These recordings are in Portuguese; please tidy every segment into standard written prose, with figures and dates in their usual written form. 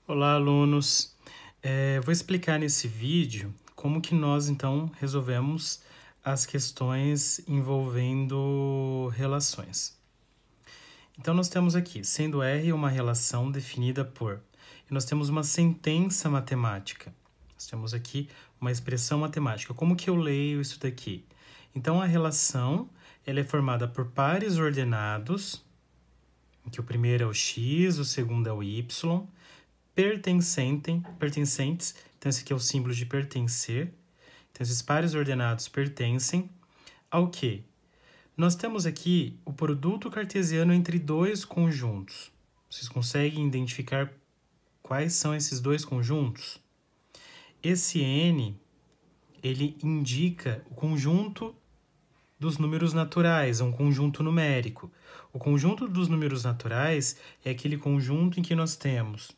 Olá, alunos! Vou explicar nesse vídeo como que nós, então, resolvemos as questões envolvendo relações. Então, nós temos aqui, sendo R uma relação definida por... E nós temos uma sentença matemática. Nós temos aqui uma expressão matemática. Como que eu leio isso daqui? Então, a relação ela é formada por pares ordenados, em que o primeiro é o x, o segundo é o y, pertencentes, então esse aqui é o símbolo de pertencer. Então, esses pares ordenados pertencem ao quê? Nós temos aqui o produto cartesiano entre dois conjuntos. Vocês conseguem identificar quais são esses dois conjuntos? Esse N, ele indica o conjunto dos números naturais, é um conjunto numérico. O conjunto dos números naturais é aquele conjunto em que nós temos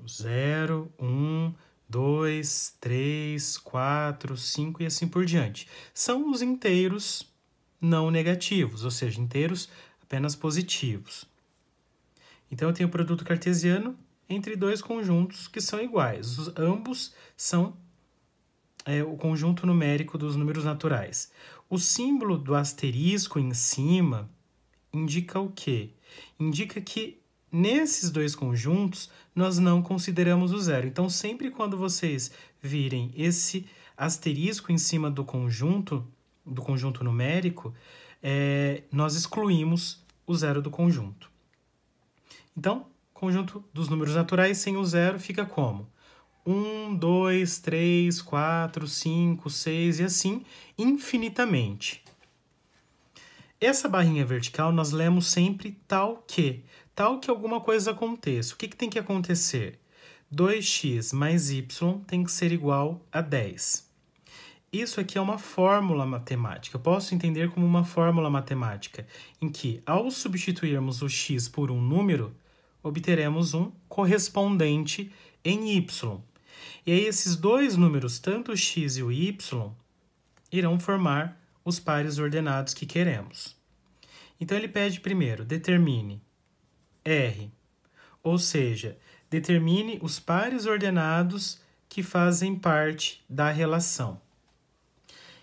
0, 1, 2, 3, 4, 5 e assim por diante. São os inteiros não negativos, ou seja, inteiros apenas positivos. Então, eu tenho o produto cartesiano entre dois conjuntos que são iguais. Ambos são o conjunto numérico dos números naturais. O símbolo do asterisco em cima indica o quê? Indica que nesses dois conjuntos, nós não consideramos o zero. Então, sempre quando vocês virem esse asterisco em cima do conjunto numérico, nós excluímos o zero do conjunto. Então, conjunto dos números naturais sem o zero fica como? 1, 2, 3, 4, 5, 6 e assim infinitamente. Essa barrinha vertical nós lemos sempre tal que alguma coisa aconteça. O que tem que acontecer? 2x mais y tem que ser igual a 10. Isso aqui é uma fórmula matemática. Eu posso entender como uma fórmula matemática, em que, ao substituirmos o x por um número, obteremos um correspondente em y. E aí, esses dois números, tanto o x e o y, irão formar os pares ordenados que queremos. Então, ele pede primeiro, determine R, ou seja, determine os pares ordenados que fazem parte da relação.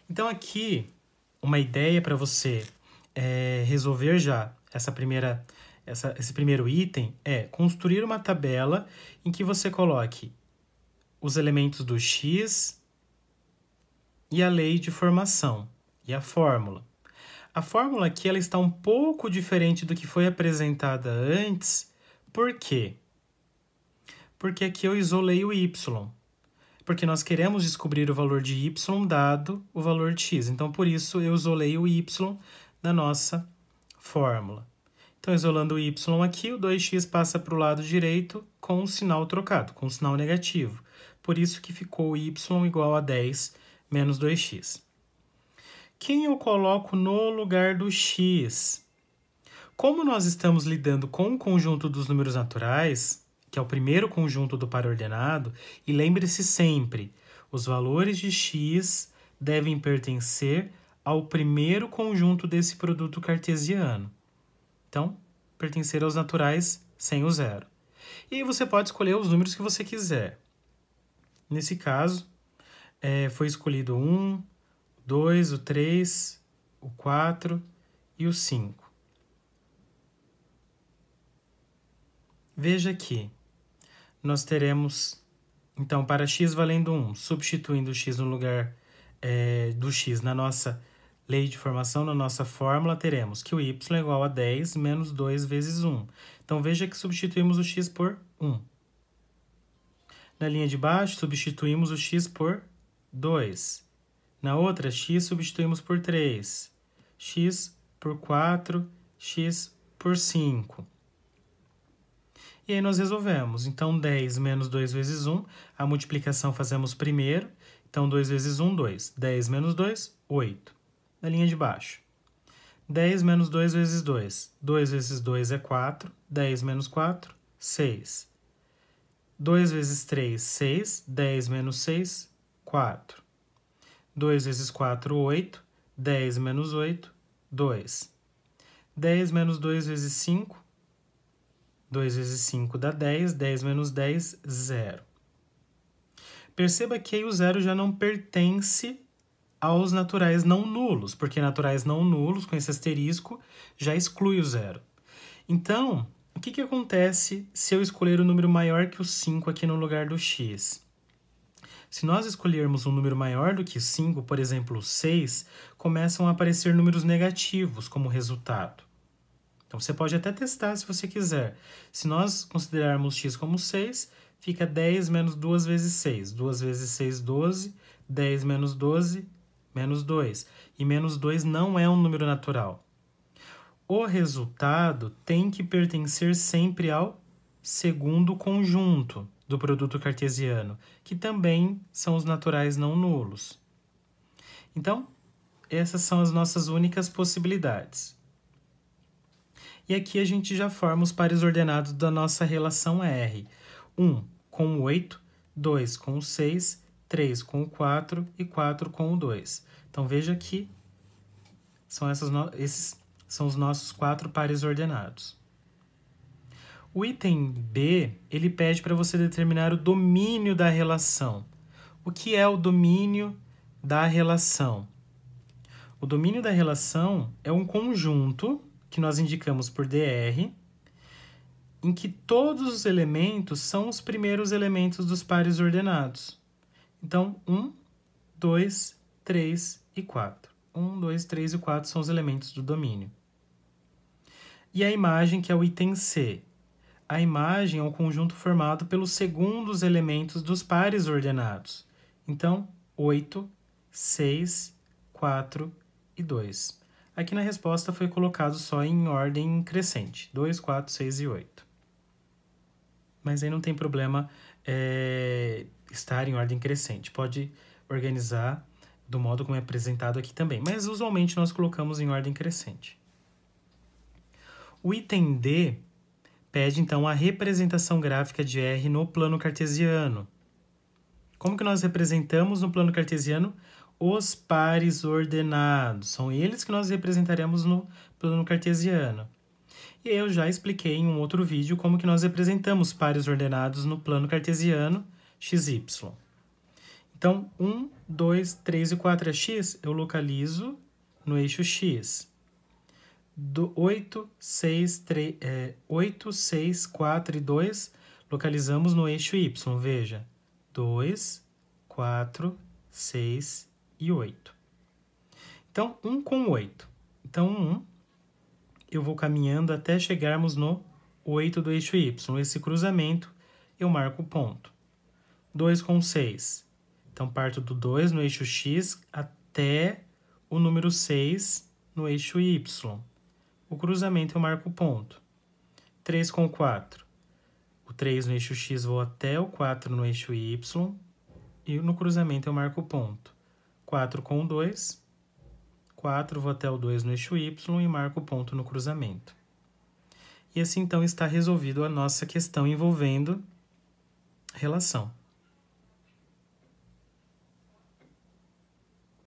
Então, aqui, uma ideia para você resolver já esse primeiro item é construir uma tabela em que você coloque os elementos do x e a lei de formação e a fórmula. A fórmula aqui ela está um pouco diferente do que foi apresentada antes. Por quê? Porque aqui eu isolei o y. Porque nós queremos descobrir o valor de y dado o valor de x. Então, por isso, eu isolei o y da nossa fórmula. Então, isolando o y aqui, o 2x passa para o lado direito com o sinal trocado, com o sinal negativo. Por isso que ficou y igual a 10 menos 2x. Quem eu coloco no lugar do x? Como nós estamos lidando com o conjunto dos números naturais, que é o primeiro conjunto do par ordenado, e lembre-se sempre, os valores de x devem pertencer ao primeiro conjunto desse produto cartesiano. Então, pertencer aos naturais sem o zero. E aí você pode escolher os números que você quiser. Nesse caso, foi escolhido o 1, 2, o 3, o 4 e o 5. Veja aqui, nós teremos, então, para x valendo 1, substituindo o x no lugar do x na nossa lei de formação, na nossa fórmula, teremos que o y é igual a 10 menos 2 vezes 1. Então, veja que substituímos o x por 1. Na linha de baixo, substituímos o x por 2. Na outra, x substituímos por 3, x por 4, x por 5. E aí nós resolvemos. Então, 10 menos 2 vezes 1, a multiplicação fazemos primeiro. Então, 2 vezes 1, 2. 10 menos 2, 8. Na linha de baixo. 10 menos 2 vezes 2. 2 vezes 2 é 4. 10 menos 4, 6. 2 vezes 3, 6. 10 menos 6, 4. 2 vezes 4, 8. 10 menos 8, 2. 10 menos 2 vezes 5, 2 vezes 5 dá 10, 10 menos 10, 0. Perceba que aí o zero já não pertence aos naturais não nulos, porque naturais não nulos, com esse asterisco, já exclui o zero. Então, o que acontece se eu escolher um número maior que o 5 aqui no lugar do x? Se nós escolhermos um número maior do que 5, por exemplo, 6, começam a aparecer números negativos como resultado. Então, você pode até testar se você quiser. Se nós considerarmos x como 6, fica 10 menos 2 vezes 6. 2 vezes 6, 12. 10 menos 12, menos 2. E menos 2 não é um número natural. O resultado tem que pertencer sempre ao segundo conjunto do produto cartesiano, que também são os naturais não nulos. Então, essas são as nossas únicas possibilidades. E aqui a gente já forma os pares ordenados da nossa relação R. 1 com o 8, 2 com o 6, 3 com o 4 e 4 com o 2. Então, veja que esses são os nossos 4 pares ordenados. O item B, ele pede para você determinar o domínio da relação. O que é o domínio da relação? O domínio da relação é um conjunto que nós indicamos por dr, em que todos os elementos são os primeiros elementos dos pares ordenados. Então, 1, 2, 3 e 4. 1, 2, 3 e 4 são os elementos do domínio. E a imagem, que é o item C. A imagem é um conjunto formado pelos segundos elementos dos pares ordenados. Então, 8, 6, 4 e 2. Aqui na resposta foi colocado só em ordem crescente. 2, 4, 6 e 8. Mas aí não tem problema estar em ordem crescente. Pode organizar do modo como é apresentado aqui também. Mas usualmente nós colocamos em ordem crescente. O item D pede, então, a representação gráfica de R no plano cartesiano. Como que nós representamos no plano cartesiano? Os pares ordenados. São eles que nós representaremos no plano cartesiano. E eu já expliquei em um outro vídeo como que nós representamos pares ordenados no plano cartesiano xy. Então, 1, 2, 3 e 4 é x, eu localizo no eixo x. 8, 6, 4 e 2, localizamos no eixo y. Veja, 2, 4, 6 e 8. Então, 1 com 8. Então, 1, eu vou caminhando até chegarmos no 8 do eixo y. Esse cruzamento, eu marco o ponto. 2 com 6. Então, parto do 2 no eixo x até o número 6 no eixo y. O cruzamento, eu marco o ponto. 3 com 4. O 3 no eixo x, vou até o 4 no eixo y. E no cruzamento, eu marco o ponto. 4 com 2. 4, vou até o 2 no eixo y e marco o ponto no cruzamento. E assim, então, está resolvido a nossa questão envolvendo relação.